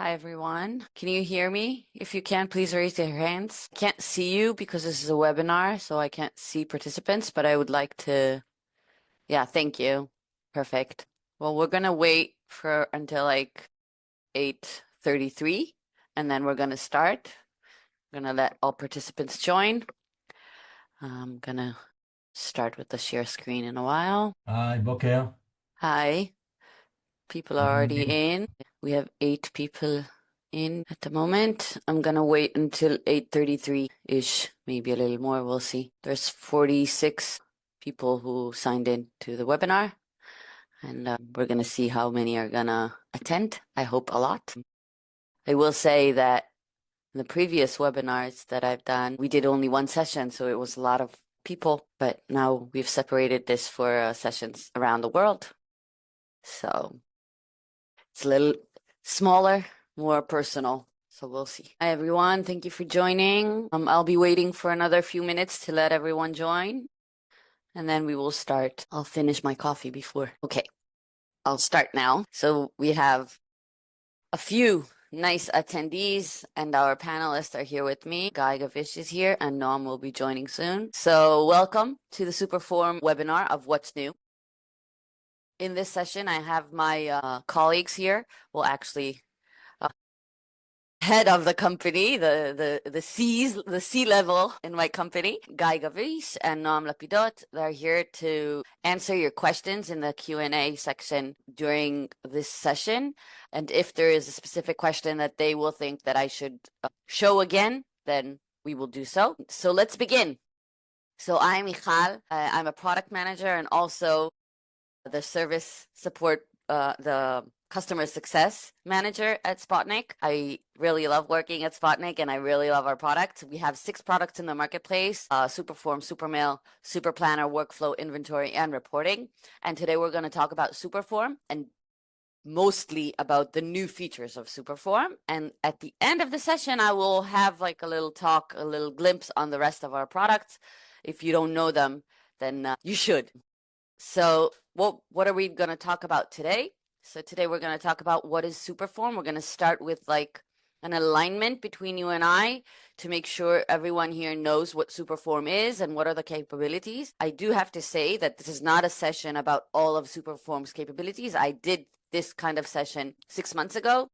Hi, everyone. Can you hear me? If you can, please raise your hands. I can't see you because this is a webinar, so I can't see participants, but I would like to, yeah, thank you. Perfect. Well, we're gonna wait for until like 8:33, and then we're gonna start. I'm gonna let all participants join. I'm gonna start with the share screen in a while. היי, בוקר. Hi, people מה are already העניינים? in. We have 8 people in at the moment. I'm gonna wait until 8:33-ish, maybe a little more, we'll see. There's 46 people who signed in to the webinar, and we're gonna see how many are gonna attend. I hope a lot. I will say that in the previous webinars that I've done, we did only one session, so it was a lot of people, but now we've separated this for sessions around the world. So it's a little smaller, more personal. So we'll see. Hi, everyone. Thank you for joining. I'll be waiting for another few minutes to let everyone join, and then we will start. I'll finish my coffee before. Okay, I'll start now. So we have a few nice attendees, and our panelists are here with me. Guy Gavish is here, and Noam will be joining soon. So welcome to the SuperForm webinar of What's New. In this session, I have my colleagues here. Well, actually, head of the company, the C level in my company, Guy Gavish and Noam Lapidot. They're here to answer your questions in the Q&A section during this session. And if there is a specific question that they will think that I should show again, then we will do so. So let's begin. So I'm Michal. I'm a product manager and also the service support, the customer success manager at Spot-nik. I really love working at Spot-nik and I really love our products. We have 6 products in the marketplace: SuperForm, SuperMail, SuperPlanner, Workflow, Inventory, and Reporting. And today we're going to talk about SuperForm and mostly about the new features of SuperForm. And at the end of the session, I will have like a little talk, a little glimpse on the rest of our products. If you don't know them, then you should. So what are we going to talk about today? So today we're going to talk about what is SuperForm. We're going to start with like an alignment between you and I to make sure everyone here knows what SuperForm is and what are the capabilities. I do have to say that this is not a session about all of SuperForm's capabilities. I did this kind of session 6 months ago,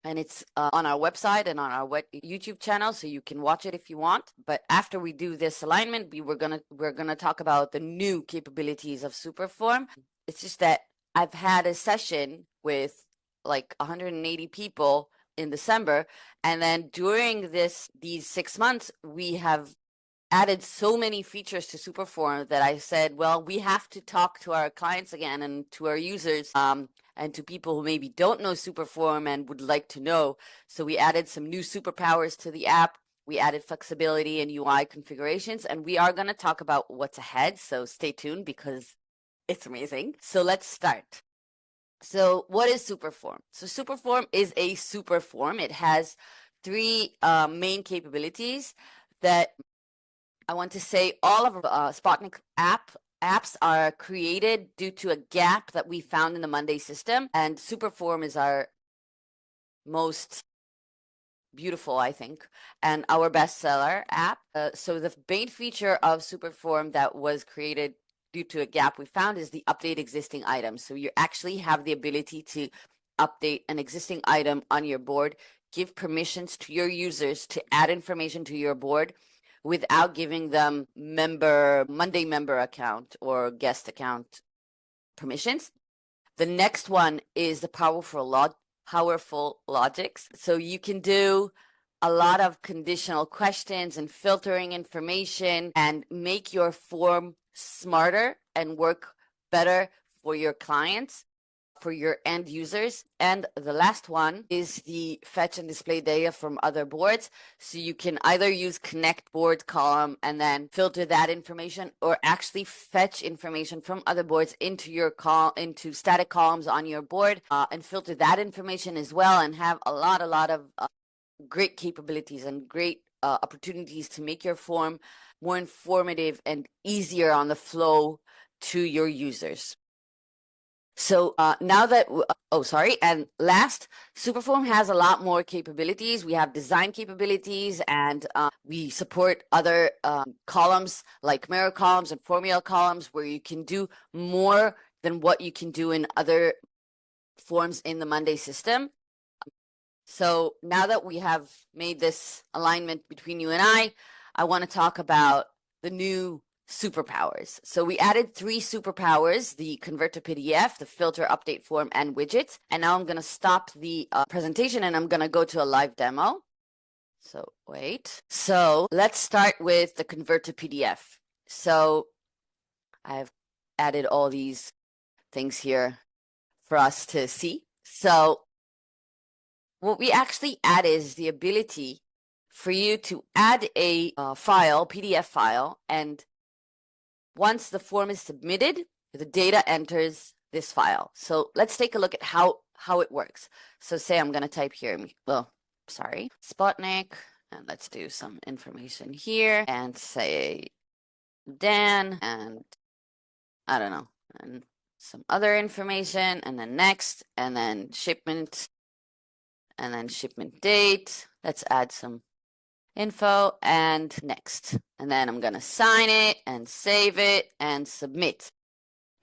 and it's on our website and on our YouTube channel, so you can watch it if you want. But after we do this alignment, we're gonna talk about the new capabilities of SuperForm. It's just that I've had a session with like 180 people in December, and then during these 6 months, we have added so many features to SuperForm that I said, well, we have to talk to our clients again and to our users, and to people who maybe don't know SuperForm and would like to know. So we added some new superpowers to the app. We added flexibility and UI configurations, and we are going to talk about what's ahead. So stay tuned because it's amazing. So let's start. So what is SuperForm? So SuperForm is a superform. It has 3 main capabilities that I want to say all of Spot-nik apps are created due to a gap that we found in the Monday system, and SuperForm is our most beautiful, I think, and our bestseller app. So the main feature of SuperForm that was created due to a gap we found is the update existing items. So you actually have the ability to update an existing item on your board, give permissions to your users to add information to your board without giving them Monday member account or guest account permissions. The next one is the powerful logics. So you can do a lot of conditional questions and filtering information and make your form smarter and work better for your clients, for your end users. And the last one is the fetch and display data from other boards. So you can either use connect board column and then filter that information, or actually fetch information from other boards into static columns on your board, and filter that information as well, and have a lot of great capabilities and great opportunities to make your form more informative and easier on the flow to your users. So now that, and last, SuperForm has a lot more capabilities. We have design capabilities, and we support other columns like mirror columns and formula columns where you can do more than what you can do in other forms in the Monday system. So now that we have made this alignment between you and I want to talk about the new superpowers. So we added 3 superpowers: the convert to PDF, the filter, update form, and widgets. And now I'm going to stop the presentation and I'm going to go to a live demo. So wait. So let's start with the convert to PDF. So I've added all these things here for us to see. So what we actually add is the ability for you to add a file, PDF file, and once the form is submitted, the data enters this file. So let's take a look at how it works. So say I'm going to type here, Spot-nik, and let's do some information here and say Dan, and I don't know, and some other information, and then next, and then shipment, and then shipment date. Let's add some info and next. And then I'm going to sign it and save it and submit.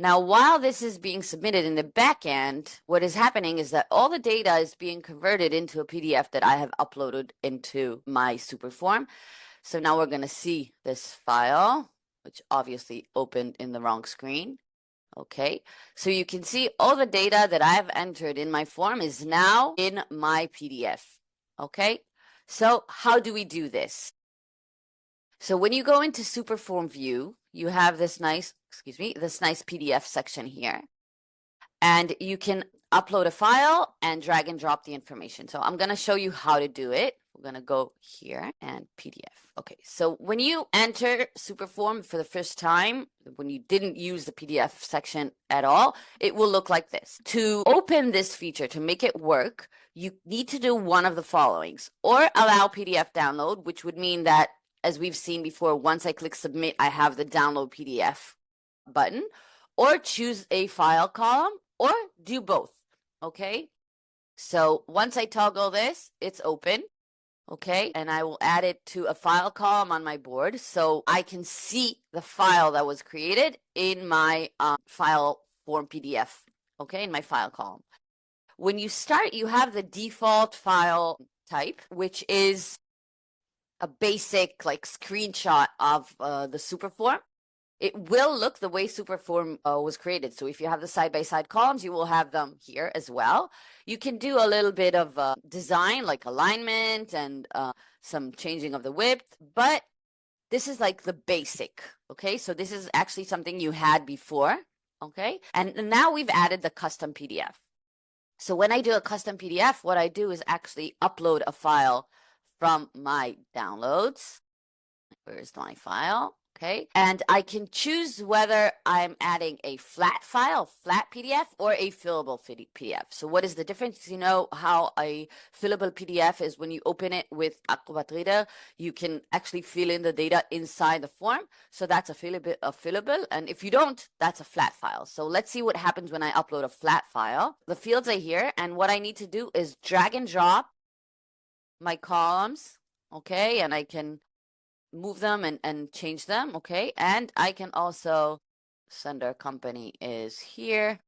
Now, while this is being submitted in the back end, what is happening is that all the data is being converted into a PDF that I have uploaded into my SuperForm. So now we're going to see this file, which obviously opened in the wrong screen. Okay, so you can see all the data that I've entered in my form is now in my PDF. Okay, so how do we do this? So when you go into SuperForm view, you have this nice PDF section here. And you can upload a file and drag and drop the information. So I'm going to show you how to do it. We're going to go here and PDF. Okay, so when you enter SuperForm for the first time, when you didn't use the PDF section at all, it will look like this. To open this feature, to make it work, you need to do one of the followings: or allow PDF download, which would mean that, as we've seen before, once I click submit, I have the download PDF button, or choose a file column, or do both. Okay, so once I toggle this, it's open. Okay, and I will add it to a file column on my board so I can see the file that was created in my file form PDF. Okay, in my file column. When you start, you have the default file type, which is a basic like screenshot of the SuperForm. It will look the way SuperForm was created. So if you have the side-by-side columns, you will have them here as well. You can do a little bit of design, like alignment and some changing of the width, but this is like the basic, okay? So this is actually something you had before, okay? And now we've added the custom PDF. So when I do a custom PDF, what I do is actually upload a file from my downloads. Where's my file? Okay, and I can choose whether I'm adding a flat file, flat PDF, or a fillable PDF. So what is the difference? You know how a fillable PDF is when you open it with Acrobat Reader, you can actually fill in the data inside the form. So that's a fillable, and if you don't, that's a flat file. So let's see what happens when I upload a flat file. The fields are here, and what I need to do is drag and drop my columns, okay, and I can move them and change them, okay? And I can also, sender company is here.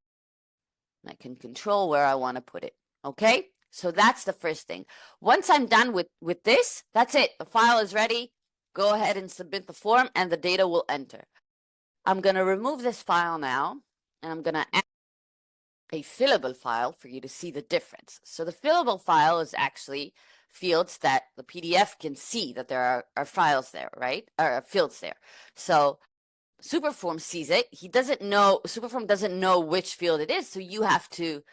I can control where I want to put it, okay? So that's the first thing. Once I'm done with this, that's it. The file is ready. Go ahead and submit the form and the data will enter. I'm going to remove this file now, and I'm going to add a fillable file for you to see the difference. So the fillable file is actually fields that the PDF can see that there are files there, right? Or fields there. So SuperForm sees it. SuperForm doesn't know which field it is, so you have to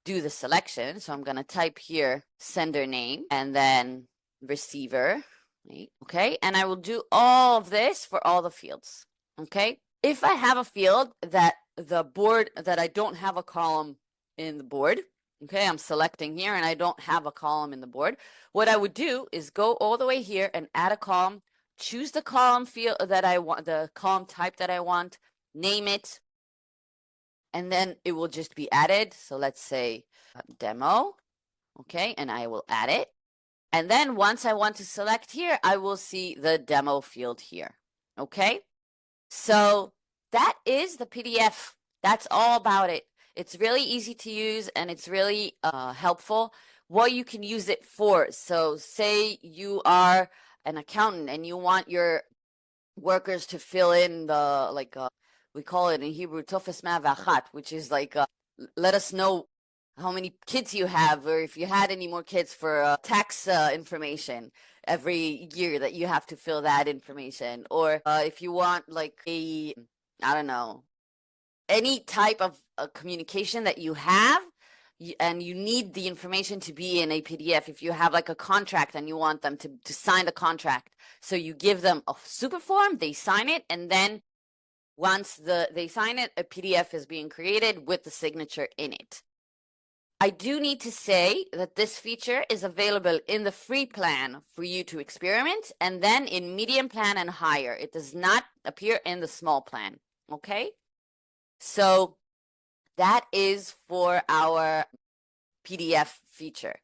do the selection. So I'm going to type here sender name and then receiver, right? Okay? And I will do all of this for all the fields, okay? If I have a field that I don't have a column in the board, okay, I'm selecting here and I don't have a column in the board, what I would do is go all the way here and add a column, choose the column field that I want, the column type that I want, name it, and then it will just be added. So let's say demo, okay, and I will add it. And then once I want to select here, I will see the demo field here, okay? So that is the PDF. That's all about it. It's really easy to use and it's really helpful. What you can use it for. So say you are an accountant and you want your workers to fill in the we call it in Hebrew tofes 101, which is let us know how many kids you have, or if you had any more kids for tax information every year that you have to fill that information, or if you want like I don't know, any type of communication that you have, and you need the information to be in a PDF. If you have like a contract and you want them to sign the contract, so you give them a SuperForm, they sign it, and then once they sign it, a PDF is being created with the signature in it. I do need to say that this feature is available in the free plan for you to experiment, and then in medium plan and higher. It does not appear in the small plan, okay? So that is for our PDF feature.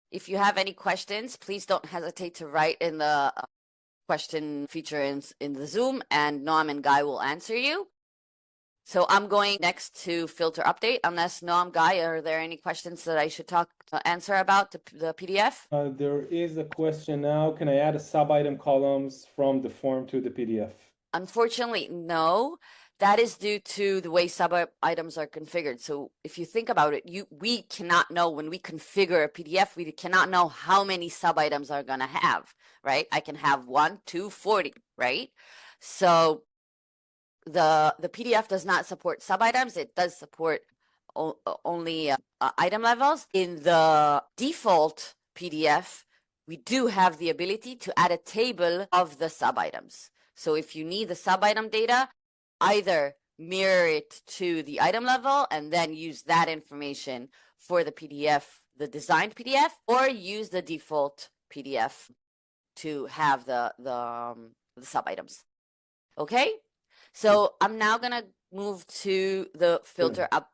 If you have any questions, please don't hesitate to write in the question feature in the Zoom, and Noam and Guy will answer you. So I'm going next to filter update. Unless Noam, Guy, are there any questions that I should answer about the PDF? There is a question now. Can I add a sub-item columns from the form to the PDF? Unfortunately, no. That is due to the way sub-items are configured. So if you think about it, we cannot know when we configure a PDF, we cannot know how many sub-items are going to have, right? I can have 1, 2, 40, right? So the PDF does not support sub-items. It does support only item levels. In the default PDF, we do have the ability to add a table of the sub-items. So if you need the sub-item data, either mirror it to the item level and then use that information for the PDF, the designed PDF, or use the default PDF to have the sub-items. Okay? So I'm now going to move to the filter up.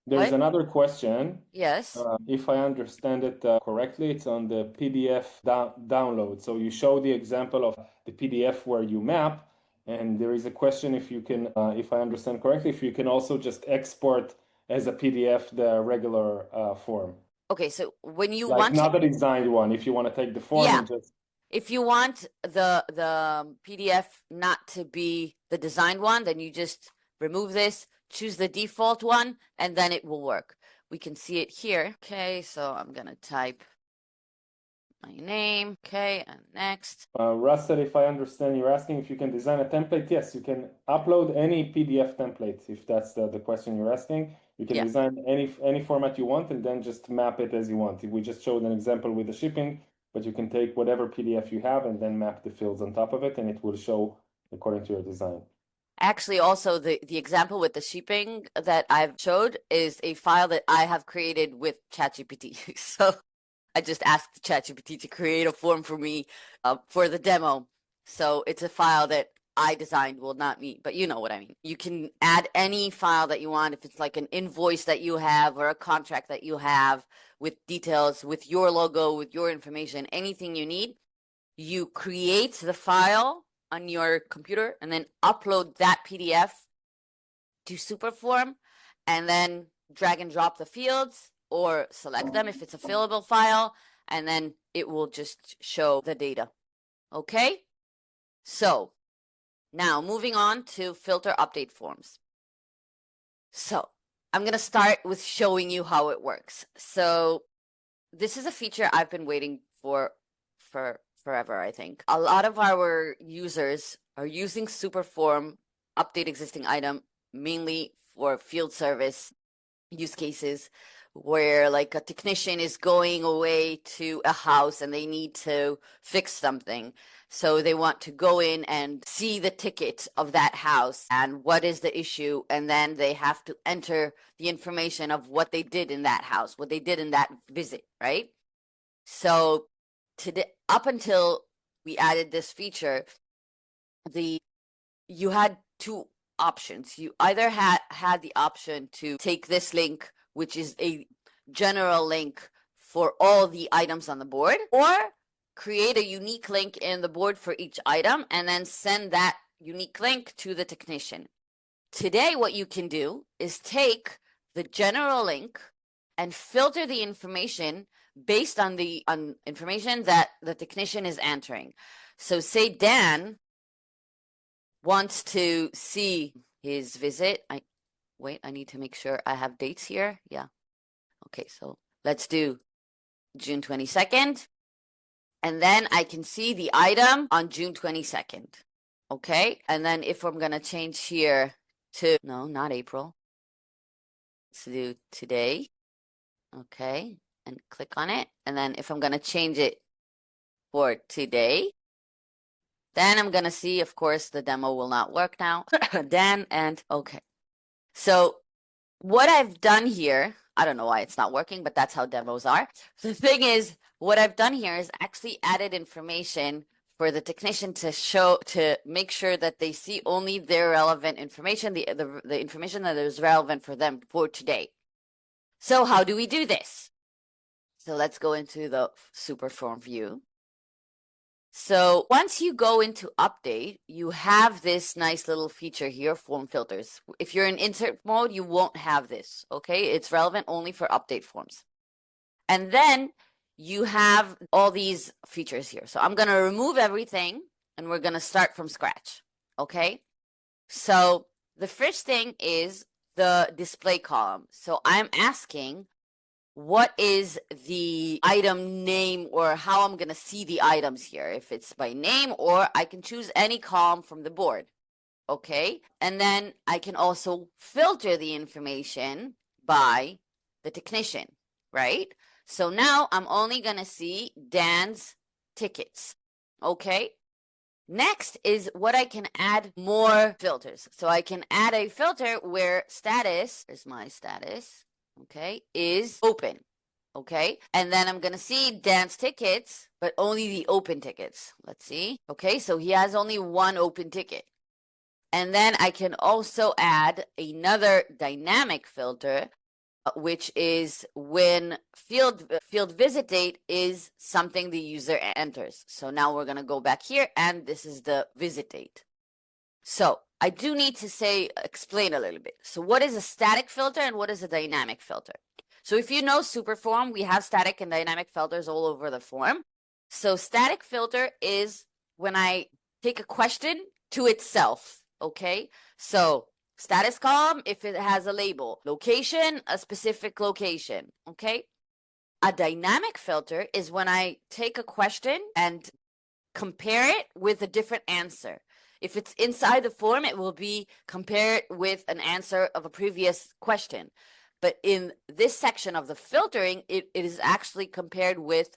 There's another question. Yes. If I understand it correctly, it's on the PDF download. So you show the example of the PDF where you map, and there is a question if you can, if I understand correctly, if you can also just export as a PDF the regular form. Okay, so when you like want not the designed one, if you want to take the form and just if you want the PDF not to be the designed one, then you just remove this, choose the default one, and then it will work. We can see it here. Okay, so I'm gonna type my name. Okay, and next. Russ said, if I understand, you're asking if you can design a template. Yes, you can upload any PDF template if that's the question you're asking. You can design any format you want and then just map it as you want. We just showed an example with the shipping, but you can take whatever PDF you have and then map the fields on top of it, and it will show according to your design. Actually, also the example with the shipping that I've showed is a file that I have created with ChatGPT. So I just asked ChatGPT to create a form for me for the demo. So it's a file that I designed, well, not me, but you know what I mean. You can add any file that you want. If it's like an invoice that you have or a contract that you have with details, with your logo, with your information, anything you need, you create the file on your computer and then upload that PDF to SuperForm and then drag and drop the fields or select them if it's a fillable file, and then it will just show the data. Okay? So now moving on to filter update forms. So I'm going to start with showing you how it works. So this is a feature I've been waiting for forever, I think. A lot of our users are using SuperForm update existing item mainly for field service use cases where like a technician is going away to a house and they need to fix something. So they want to go in and see the ticket of that house and what is the issue. And then they have to enter the information of what they did in that house, what they did in that visit, right? So today, up until we added this feature, you had to options. You either had the option to take this link, which is a general link for all the items on the board, or create a unique link in the board for each item and then send that unique link to the technician. Today, what you can do is take the general link and filter the information based on the information that the technician is entering. So say Dan wants to see his visit. I need to make sure I have dates here. Yeah. Okay, so let's do June 22nd. And then I can see the item on June 22nd. Okay, and then if I'm going to change here to, no, not April. Let's do today. Okay, and click on it. And then if I'm going to change it for today, then I'm going to see, of course, the demo will not work now. Then, and okay. So what I've done here, I don't know why it's not working, but that's how demos are. The thing is, what I've done here is actually added information for the technician to make sure that they see only their relevant information, the information that is relevant for them for today. So how do we do this? So let's go into the SuperForm view. So once you go into update, you have this nice little feature here, form filters. If you're in insert mode, you won't have this, okay? It's relevant only for update forms. And then you have all these features here. So I'm going to remove everything and we're going to start from scratch, okay? So the first thing is the display column. So I'm asking, what is the item name or how I'm going to see the items here, if it's by name, or I can choose any column from the board. Okay, and then I can also filter the information by the technician, right? So now I'm only going to see Dan's tickets. Okay, next is what I can add more filters. So I can add a filter where status, here's my status, okay, is open, okay? And then I'm going to see Dan's tickets, but only the open tickets. Let's see. Okay, so he has only one open ticket. And then I can also add another dynamic filter, which is when field visit date is something the user enters. So now we're going to go back here, and this is the visit date. So I do need to explain a little bit. So what is a static filter and what is a dynamic filter? So if you know SuperForm, we have static and dynamic filters all over the form. So static filter is when I take a question to itself, okay? So status column, if it has a label, location, a specific location, okay? A dynamic filter is when I take a question and compare it with a different answer. If it's inside the form, it will be compare it with an answer of a previous question. But in this section of the filtering, it is actually compared with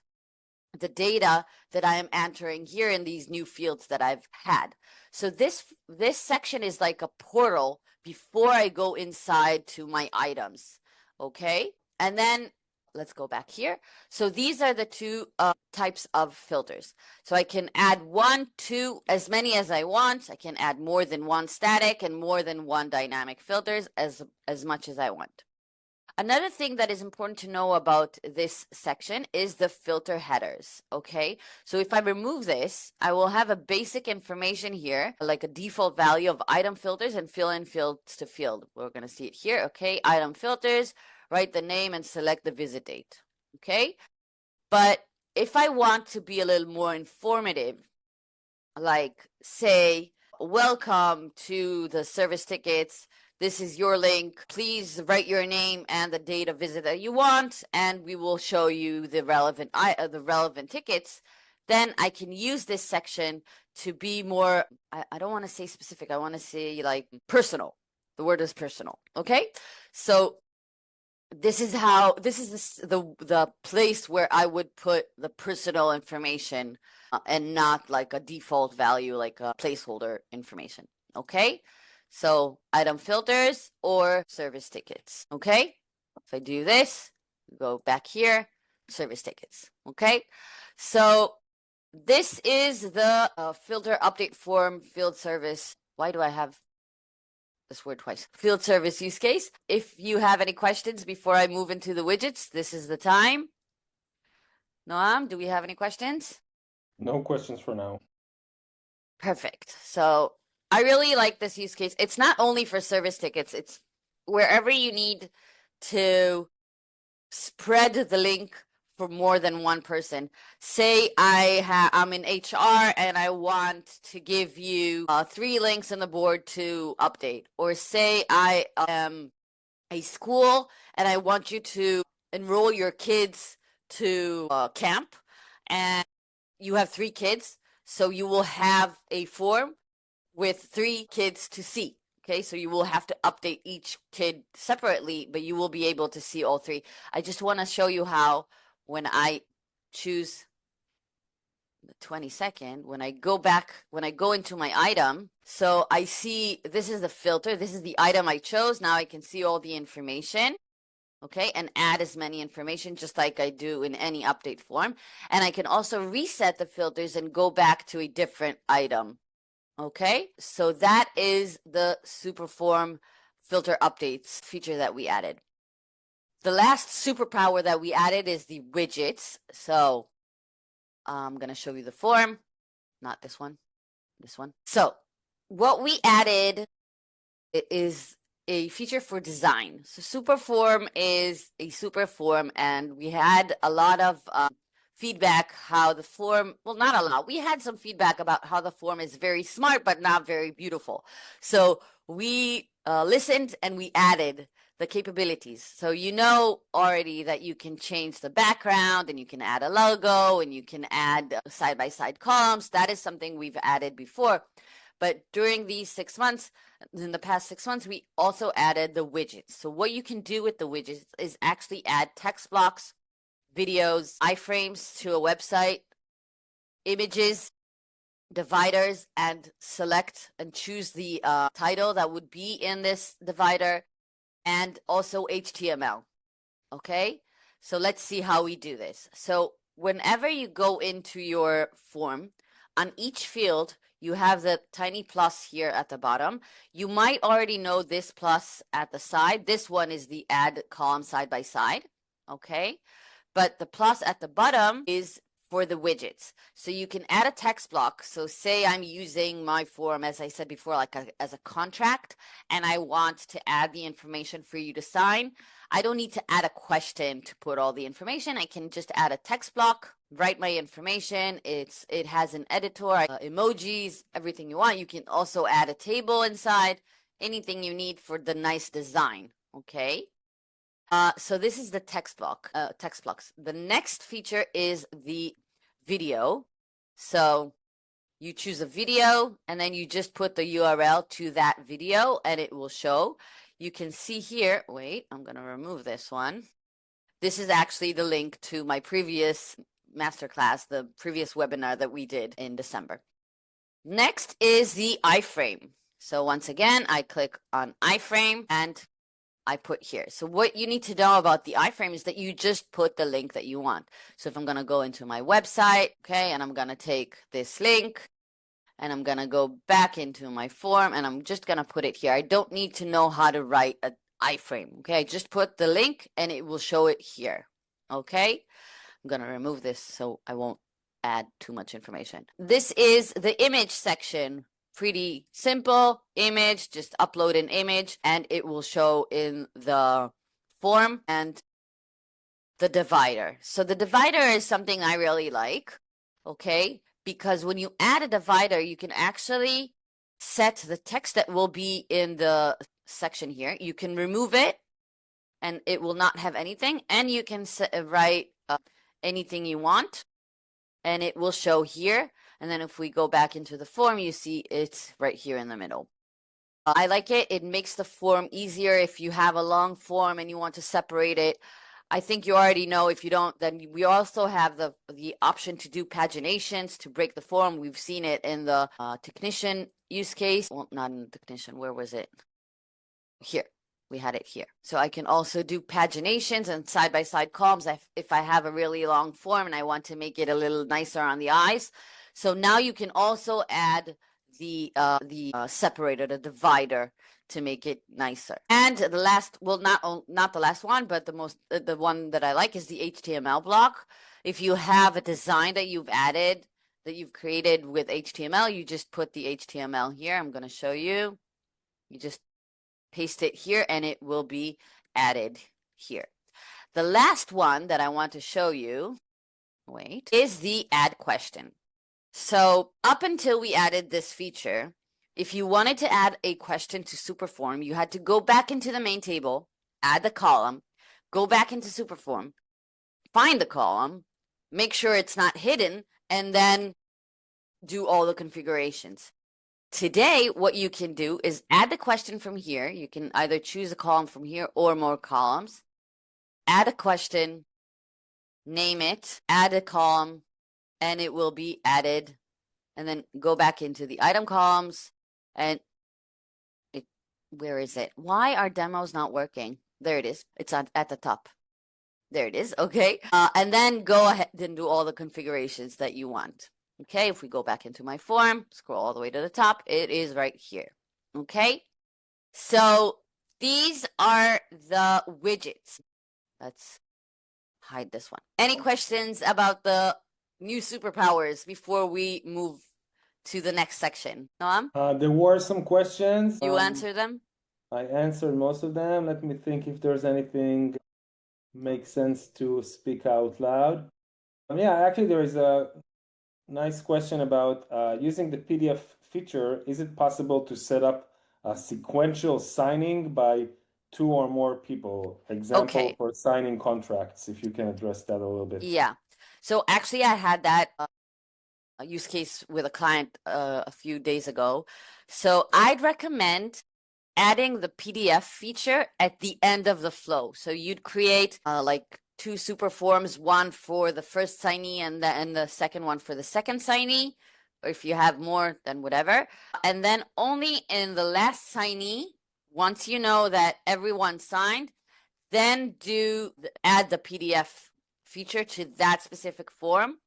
the data that I am entering here in these new fields that I've had. So this section is like a portal before I go inside to my items, okay? And then let's go back here. So these are the two types of filters. So I can add 1, 2, as many as I want. I can add more than one static and more than one dynamic filters as much as I want. Another thing that is important to know about this section is the filter headers, okay? So if I remove this, I will have a basic information here, like a default value of item filters and fill in fields to field. We're going to see it here, okay? Item filters, write the name and select the visit date, okay? But if I want to be a little more informative, like say, welcome to the service tickets, this is your link. Please write your name and the date of visit that you want, and we will show you the relevant tickets. Then I can use this section to be more, I don't want to say specific, I want to say like personal. The word is personal, okay? So this is the place where I would put the personal information and not like a default value, like a placeholder information, okay? So item filters or service tickets, okay? If I do this, go back here, service tickets, okay? So this is the filter update form field service. Why do I have this word twice. Field service use case. If you have any questions before I move into the widgets, this is the time. Noam, do we have any questions? No questions for now. Perfect. So I really like this use case. It's not only for service tickets, it's wherever you need to spread the link for more than one person. Say I'm in HR and I want to give you 3 links on the board to update. Or say I am a school and I want you to enroll your kids to camp, and you have 3 kids, so you will have a form with 3 kids to see. Okay, so you will have to update each kid separately, but you will be able to see all 3. I just want to show you how when I choose the 22nd, when I go into my item, so I see this is the filter, this is the item I chose. Now I can see all the information, okay, and add as many information just like I do in any update form. And I can also reset the filters and go back to a different item. Okay, so that is the SuperForm filter updates feature that we added. The last superpower that we added is the widgets. So I'm going to show you the form, not this one, this one. So what we added is a feature for design. So SuperForm is a super form, and we had a lot of feedback how the form, well, not a lot. We had some feedback about how the form is very smart, but not very beautiful. So we listened and we added the capabilities. So you know already that you can change the background and you can add a logo and you can add side-by-side columns. That is something we've added before. But during these 6 months, in the past 6 months, we also added the widgets. So what you can do with the widgets is actually add text blocks, videos, iframes to a website, images, dividers, and select and choose the title that would be in this divider, and also HTML. Okay, so let's see how we do this. So whenever you go into your form, on each field, you have the tiny plus here at the bottom. You might already know this plus at the side. This one is the add column side by side. Okay, but the plus at the bottom is for the widgets. So you can add a text block. So say I'm using my form, as I said before, like as a contract, and I want to add the information for you to sign. I don't need to add a question to put all the information. I can just add a text block, write my information. It has an editor, emojis, everything you want. You can also add a table inside, anything you need for the nice design, okay? So this is the text blocks. The next feature is the video. So you choose a video and then you just put the URL to that video and it will show. You can see here, wait, I'm going to remove this one. This is actually the link to my previous masterclass, the previous webinar that we did in December. Next is the iframe. So once again, I click on iframe and I put here. So what you need to know about the iframe is that you just put the link that you want. So if I'm going to go into my website, okay, and I'm going to take this link and I'm going to go back into my form and I'm just going to put it here. I don't need to know how to write an iframe, okay? I just put the link and it will show it here, okay? I'm going to remove this so I won't add too much information. This is the image section. Pretty simple image, just upload an image and it will show in the form, and the divider. So the divider is something I really like, okay? Because when you add a divider, you can actually set the text that will be in the section here. You can remove it and it will not have anything, and you can write anything you want and it will show here. And then if we go back into the form, you see it's right here in the middle. I like it. It makes the form easier if you have a long form and you want to separate it. I think you already know. If you don't, then we also have the option to do paginations to break the form. We've seen it in the technician use case. Well, not in the technician. Where was it? Here. We had it here. So I can also do paginations and side-by-side columns if I have a really long form and I want to make it a little nicer on the eyes. So now you can also add the separator, the divider, to make it nicer. And the last, well, not the last one, but the one that I like is the HTML block. If you have a design that you've added, that you've created with HTML, you just put the HTML here. I'm going to show you. You just paste it here and it will be added here. The last one that I want to show you, is the add question. So up until we added this feature, if you wanted to add a question to SuperForm, you had to go back into the main table, add the column, go back into SuperForm, find the column, make sure it's not hidden, and then do all the configurations. Today, what you can do is add the question from here. You can either choose a column from here or more columns. Add a question, name it, add a column, and it will be added. And then go back into the item columns and where is it? Why are demos not working? There it is. It's at the top. There it is. Okay. And then go ahead and do all the configurations that you want. Okay. If we go back into my form, scroll all the way to the top, it is right here. Okay. So these are the widgets. Let's hide this one. Any questions about the new superpowers before we move to the next section? Noam? There were some questions. You answer them? I answered most of them. Let me think if there's anything makes sense to speak out loud. Yeah, actually, there is a nice question about using the PDF feature. Is it possible to set up a sequential signing by 2 or more people? Example for signing contracts, if you can address that a little bit. Yeah. So actually, I had that use case with a client a few days ago. So I'd recommend adding the PDF feature at the end of the flow. So you'd create like 2 super forms, one for the first signee and the second one for the second signee. Or if you have more, then whatever. And then only in the last signee, once you know that everyone signed, then add the PDF feature to that specific form.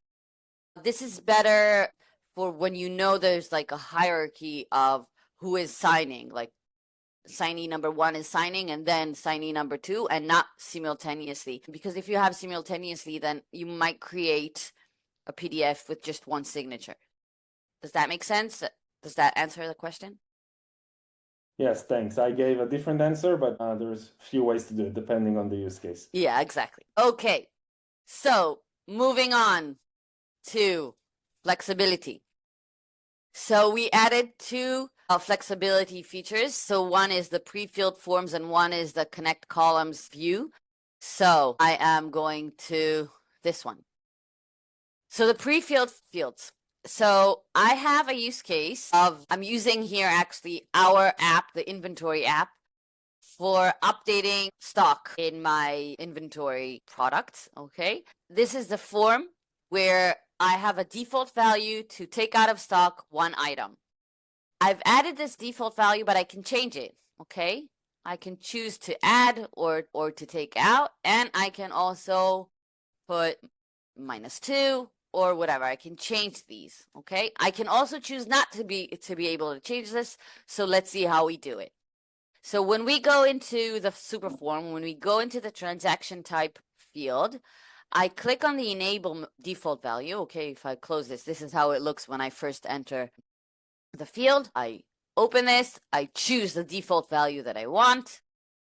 This is better for when you know there's like a hierarchy of who is signing, like signee number 1 is signing and then signee number 2, and not simultaneously. Because if you have simultaneously, then you might create a PDF with just one signature. Does that make sense? Does that answer the question? Yes, thanks. I gave a different answer, but there's a few ways to do it depending on the use case. Yeah, exactly. Okay, so moving on to flexibility. So we added 2 flexibility features. So one is the pre-filled forms and one is the connect columns view. So I am going to this one. So the pre-filled fields. So I have a use case I'm using here actually our app, the inventory app, for updating stock in my inventory products. Okay. This is the form where I have a default value to take out of stock 1 item. I've added this default value, but I can change it. Okay. I can choose to add or to take out, and I can also put -2 or whatever. I can change these. Okay. I can also choose not to be able to change this. So let's see how we do it. So when we go into the SuperForm, when we go into the transaction type field, I click on the enable default value. Okay, if I close this is how it looks when I first enter the field. I open this, I choose the default value that I want,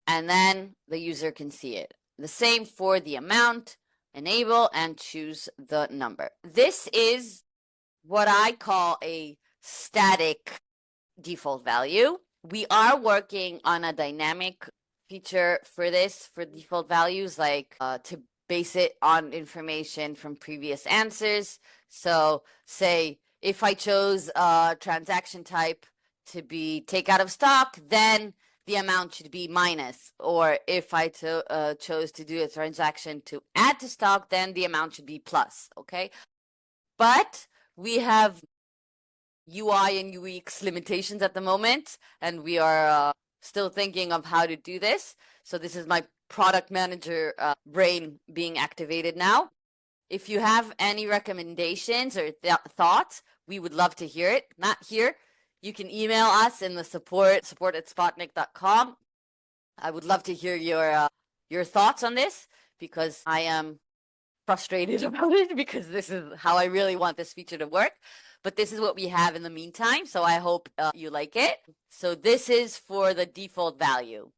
and then the user can see it. The same for the amount, enable, and choose the number. This is what I call a static default value. We are working on a dynamic feature for this, for default values, like to base it on information from previous answers. So say if I chose a transaction type to be take out of stock, then the amount should be minus. Or if I chose to do a transaction to add to stock, then the amount should be plus. Okay. But we have UI and UX limitations at the moment, and we are still thinking of how to do this. So this is my product manager brain being activated now. If you have any recommendations or thoughts, we would love to hear it. Not here You can email us in the support@spotnik.com. I would love to hear your thoughts on this, because I am frustrated about it, because this is how I really want this feature to work. But this is what we have in the meantime, so I hope you like it. So this is for the default value.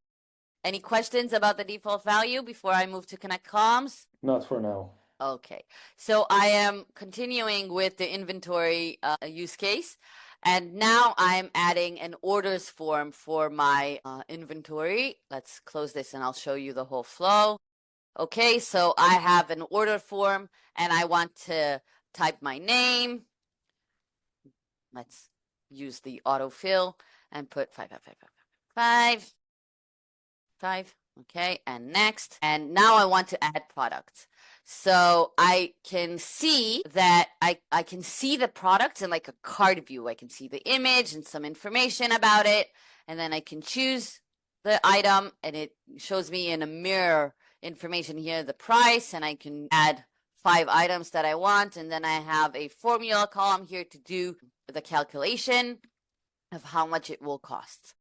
Any questions about the default value before I move to connect columns? Not for now. Okay, so I am continuing with the inventory use case, and now I'm adding an orders form for my inventory. Let's close this and I'll show you the whole flow. Okay, so I have an order form and I want to type my name. Let's use the autofill and put 5. Okay, and next. And now I want to add products. So I can see that I can see the products in like a card view. I can see the image and some information about it. And then I can choose the item and it shows me in a mirror information here, the price, and I can add 5 items that I want. And then I have a formula column here to do the calculation of how much it will cost.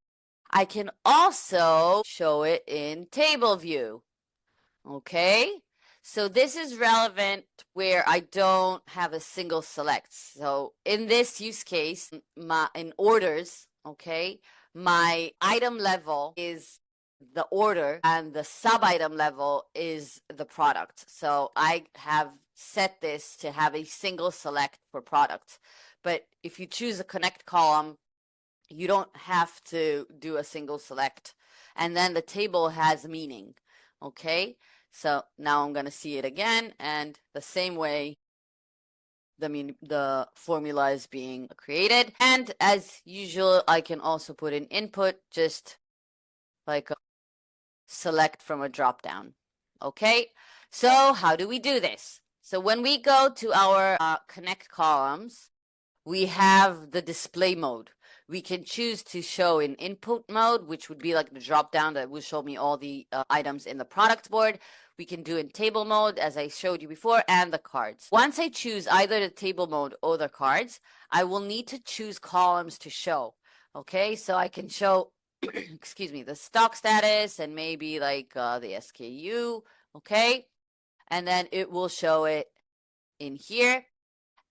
I can also show it in table view. Okay, so this is relevant where I don't have a single select. So in this use case, in orders, okay, my item level is the order and the sub-item level is the product. So I have set this to have a single select for product. But if you choose a connect column, you don't have to do a single select. And then the table has meaning. Okay, so now I'm going to see it again, and the same way the formula is being created. And as usual, I can also put an input, just like a select from a drop down. Okay, so how do we do this? So when we go to our connect columns, we have the display mode. We can choose to show in input mode, which would be like the drop down that will show me all the items in the product board. We can do in table mode, as I showed you before, and the cards. Once I choose either the table mode or the cards, I will need to choose columns to show. Okay, so I can show, excuse me, the stock status and maybe like the SKU. Okay, and then it will show it in here.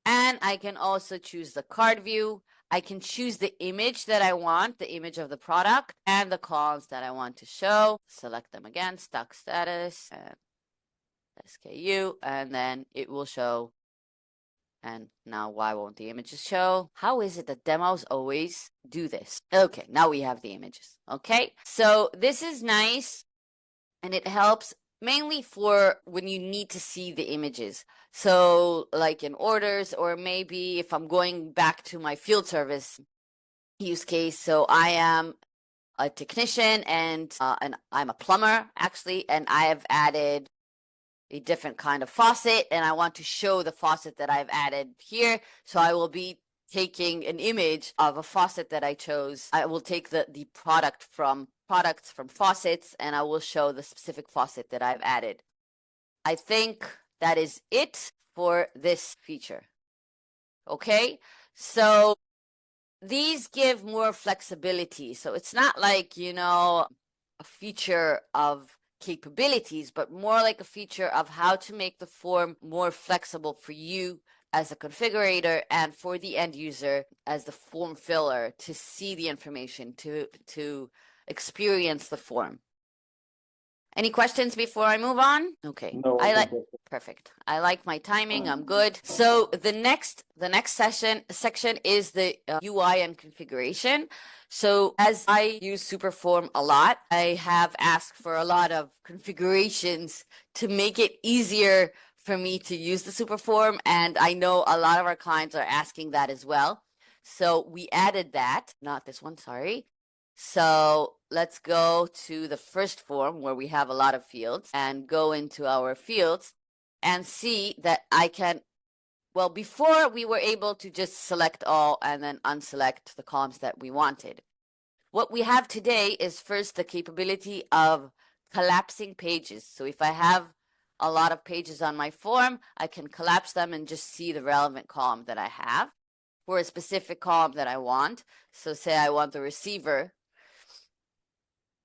And I can also choose the card view. I can choose the image that I want, the image of the product, and the columns that I want to show. Select them again, stock status, and SKU, and then it will show. And now why won't the images show? How is it that demos always do this? Okay, now we have the images. Okay, so this is nice, and it helps mainly for when you need to see the images. So like in orders, or maybe if I'm going back to my field service use case. So I am a technician and I'm a plumber actually, and I have added a different kind of faucet and I want to show the faucet that I've added here. So I will be taking an image of a faucet that I chose. I will take the products from faucets and I will show the specific faucet that I've added. I think that is it for this feature. Okay, so these give more flexibility. So it's not like, a feature of capabilities, but more like a feature of how to make the form more flexible for you as a configurator and for the end user as the form filler to see the information, to experience the form. Any questions before I move on? Okay. No, perfect. I like my timing. I'm good. So the next section is the UI and configuration. So as I use SuperForm a lot, I have asked for a lot of configurations to make it easier for me to use the SuperForm, and I know a lot of our clients are asking that as well. So we added that, not this one, sorry. So let's go to the first form where we have a lot of fields and go into our fields and see that I can, well, before we were able to just select all and then unselect the columns that we wanted. What we have today is first the capability of collapsing pages. So if I have a lot of pages on my form, I can collapse them and just see the relevant column that I have. for a specific column that I want. So say I want the receiver.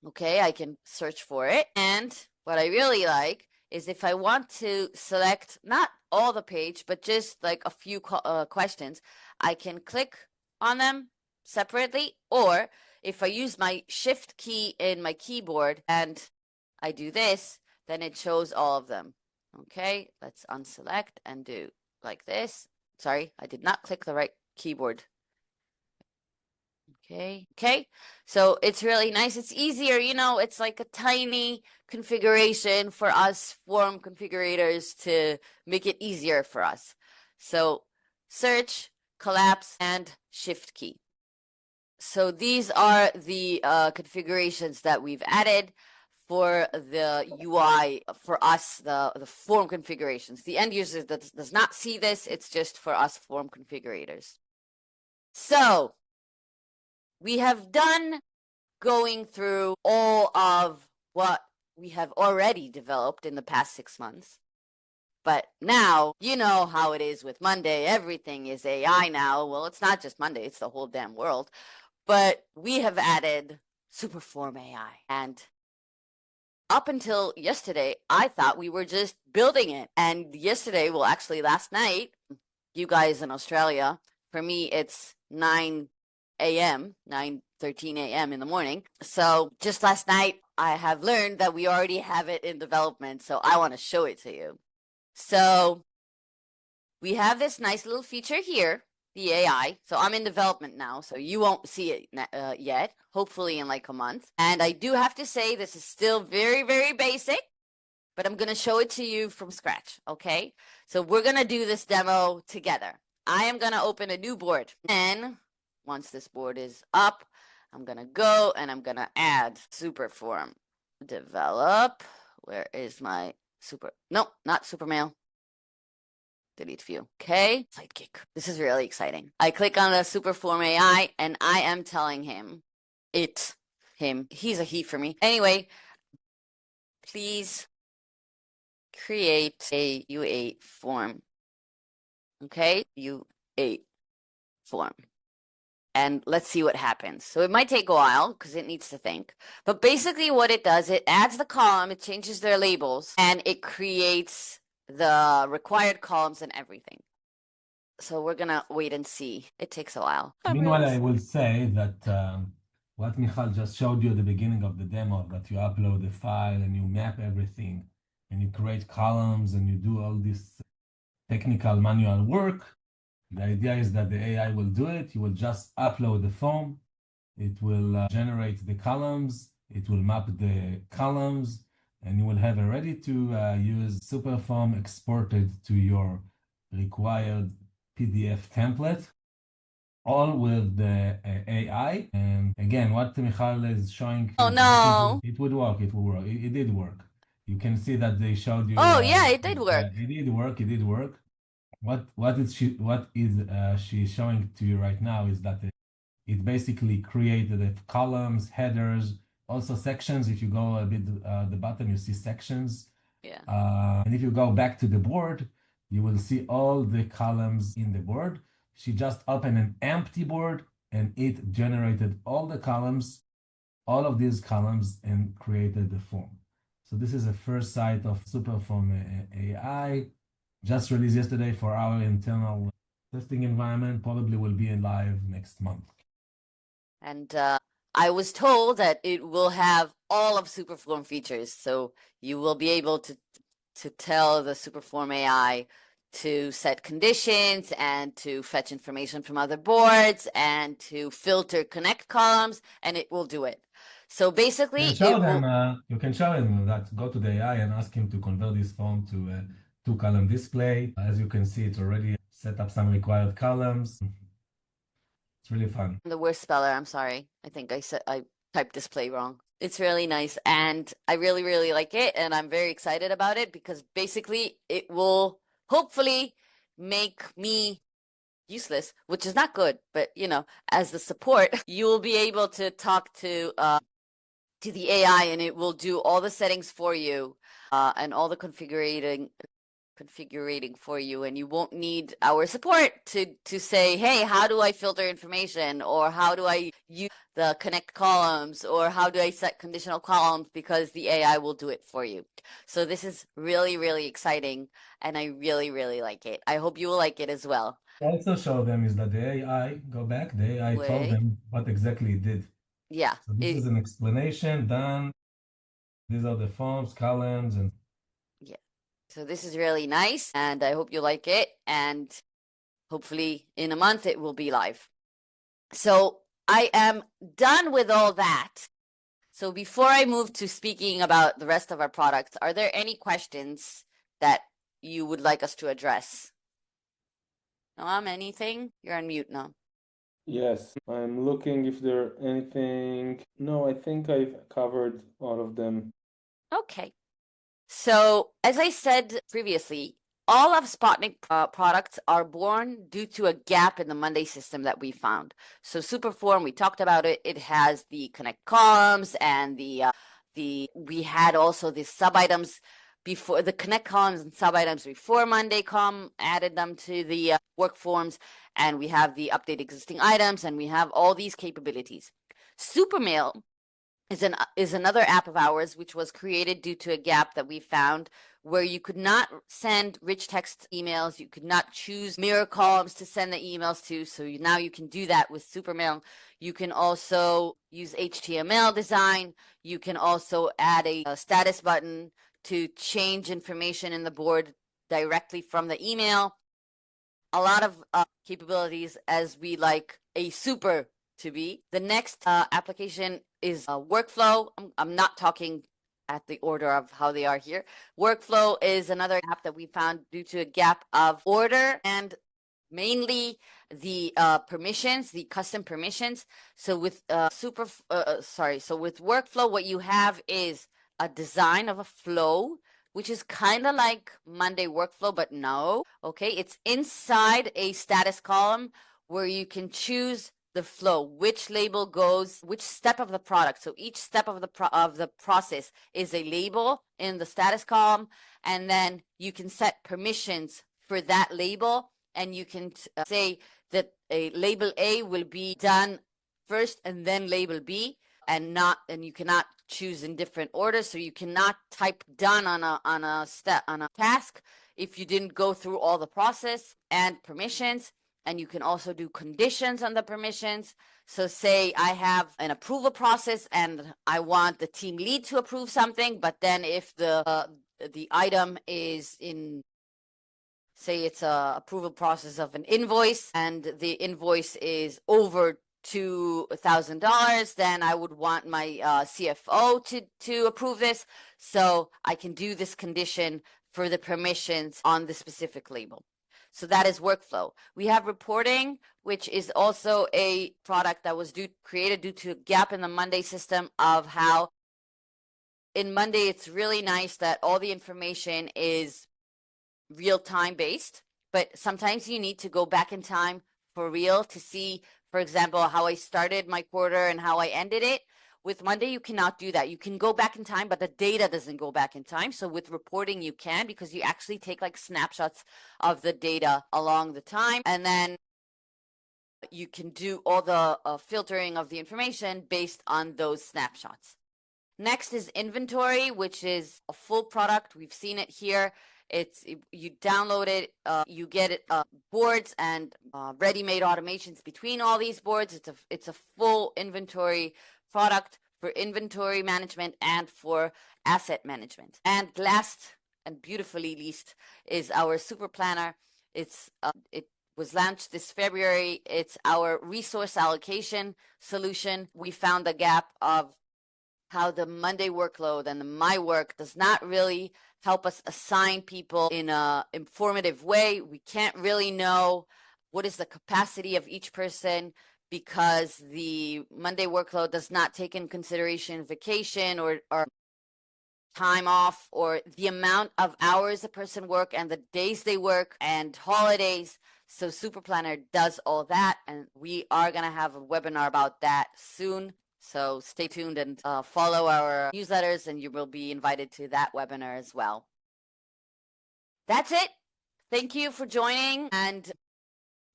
Okay, I can search for it. And what I really like is if I want to select not all the page, but just like a few questions, I can click on them separately. Or if I use my shift key in my keyboard and I do this, then it shows all of them. Okay, let's unselect and do like this. Sorry, I did not click the right keyboard. Okay. So it's really nice. It's easier, it's like a tiny configuration for us form configurators to make it easier for us. So search, collapse, and shift key. So these are the configurations that we've added for the UI for us, the form configurations. The end user does not see this. It's just for us form configurators. So we have done going through all of what we have already developed in the past 6 months. But now, you know how it is with Monday. Everything is AI now. Well, it's not just Monday, it's the whole damn world. But we have added SuperForm AI. And up until yesterday, I thought we were just building it. And yesterday, well, actually last night, you guys in Australia, for me, it's 9 a.m., 9:13 a.m. in the morning. So just last night, I have learned that we already have it in development. So I want to show it to you. So we have this nice little feature here, the AI. So I'm in development now, so you won't see it yet, hopefully in like a month. And I do have to say this is still very, very basic, but I'm going to show it to you from scratch, okay? So we're going to do this demo together. I am going to open a new board. And once this board is up, I'm going to go and I'm going to add SuperForm. Develop. Where is my no, not Supermail. Delete view. Okay, Sidekick. This is really exciting. I click on the SuperForm AI and I am telling him, he's a he for me. Anyway, please create a U8 form. Okay, U8 form. And let's see what happens. So it might take a while because it needs to think. But basically what it does, it adds the column, it changes their labels, and it creates the required columns and everything. So we're going to wait and see. It takes a while. Meanwhile, I will say that what Michal just showed you at the beginning of the demo, that you upload a file and you map everything and you create columns and you do all this technical manual work. The idea is that the AI will do it. You will just upload the form. It will generate the columns. It will map the columns, and you will have a ready-to-use SuperForm exported to your required PDF template, all with the AI. And again, what Michal is showing, oh no, it would work. It will work. It did work. You can see that they showed you. Oh yeah, it did work. It did work. It did work. What is she showing to you right now is that it basically created columns, headers, also sections. If you go a bit the bottom, you see sections. Yeah. And if you go back to the board, you will see all the columns in the board. She just opened an empty board and it generated all the columns, all of these columns, and created the form. So this is the first site of SuperForm AI, just released yesterday for our internal testing environment, probably will be in live next month. And I was told that it will have all of SuperForm features. So you will be able to tell the SuperForm AI to set conditions and to fetch information from other boards and to filter connect columns, and it will do it. So basically, you can show him that, go to the AI and ask him to convert this form to a 2-column display. As you can see, it's already set up some required columns. It's really fun. I'm the worst speller, I'm sorry. I think I typed display wrong. It's really nice and I really, really like it and I'm very excited about it because basically it will hopefully make me useless, which is not good, but as the support, you will be able to talk to the AI and it will do all the settings for you and all the configuring configuring for you, and you won't need our support to say, hey, how do I filter information, or how do I use the connect columns, or how do I set conditional columns, because the AI will do it for you. So this is really, really exciting, and I really, really like it. I hope you will like it as well. Also show them is that the AI, go back, the AI told them what exactly it did. Yeah. So this is an explanation done. These are the forms, columns, and yeah. So this is really nice, and I hope you like it, and hopefully in a month it will be live. So I am done with all that. So before I move to speaking about the rest of our products, are there any questions that you would like us to address? Noam, anything? You're on mute now. Yes, I'm looking if there anything. No, I think I've covered all of them. Okay. So as I said previously, all of Spot-nik products are born due to a gap in the Monday system that we found. So SuperForm, we talked about it. It has the connect columns and we had also the sub items before the connect columns and sub items before Monday added them to the work forms, and we have the update existing items, and we have all these capabilities. Supermail is another app of ours which was created due to a gap that we found, where you could not send rich text emails. You could not choose mirror columns to send the emails to. So now you can do that with Supermail. You can also use HTML design. You can also add a status button to change information in the board directly from the email. A lot of capabilities as we like a super to be. The next application is Workflow. I'm not talking at the order of how they are here. Workflow is another app that we found due to a gap of order and mainly the permissions, the custom permissions. So with so with Workflow, what you have is a design of a flow, which is kind of like Monday workflow, but no. Okay, it's inside a status column where you can choose the flow, which label goes, which step of the product. So each step of the process is a label in the status column, and then you can set permissions for that label, and you can say that a label A will be done first and then label B, and you cannot choose in different orders. So you cannot type done on a task if you didn't go through all the process and permissions. And you can also do conditions on the permissions. So say I have an approval process and I want the team lead to approve something, but then if the item is in, say it's a approval process of an invoice, and the invoice is over $2,000, then I would want my CFO to approve this, so I can do this condition for the permissions on the specific label. So that is Workflow. We have Reporting, which is also a product that was created due to a gap in the Monday system of how in Monday it's really nice that all the information is real-time based, but sometimes you need to go back in time for real to see, for example, how I started my quarter and how I ended it. With Monday, you cannot do that. You can go back in time, but the data doesn't go back in time. So with reporting, you can, because you actually take like snapshots of the data along the time, and then you can do all the filtering of the information based on those snapshots. Next is Inventory, which is a full product. We've seen it here. You download it, you get it, boards and ready-made automations between all these boards. It's a full inventory product for inventory management and for asset management. And last and beautifully least is our Super Planner. It was launched this February. It's our resource allocation solution. We found the gap of how the Monday workload and the My Work does not really help us assign people in an informative way. We can't really know what is the capacity of each person, because the Monday workload does not take in consideration vacation or time off, or the amount of hours a person work and the days they work and holidays. So Super Planner does all that, and we are going to have a webinar about that soon. So stay tuned and follow our newsletters, and you will be invited to that webinar as well. that's it. Thank you for joining. And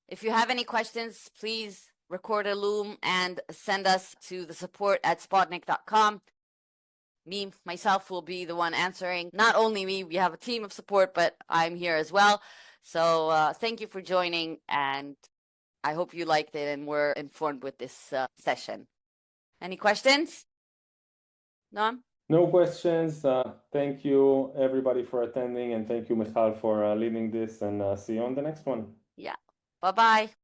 if you have any questions, please record a Loom and send us to the support@spotnik.com. Myself will be the one answering. Not only me, we have a team of support, but I'm here as well. So thank you for joining, and I hope you liked it and were informed with this session. Any questions? Noam? No questions. Thank you, everybody, for attending, and thank you, Michal, for leading this, and see you on the next one. Yeah. Bye-bye.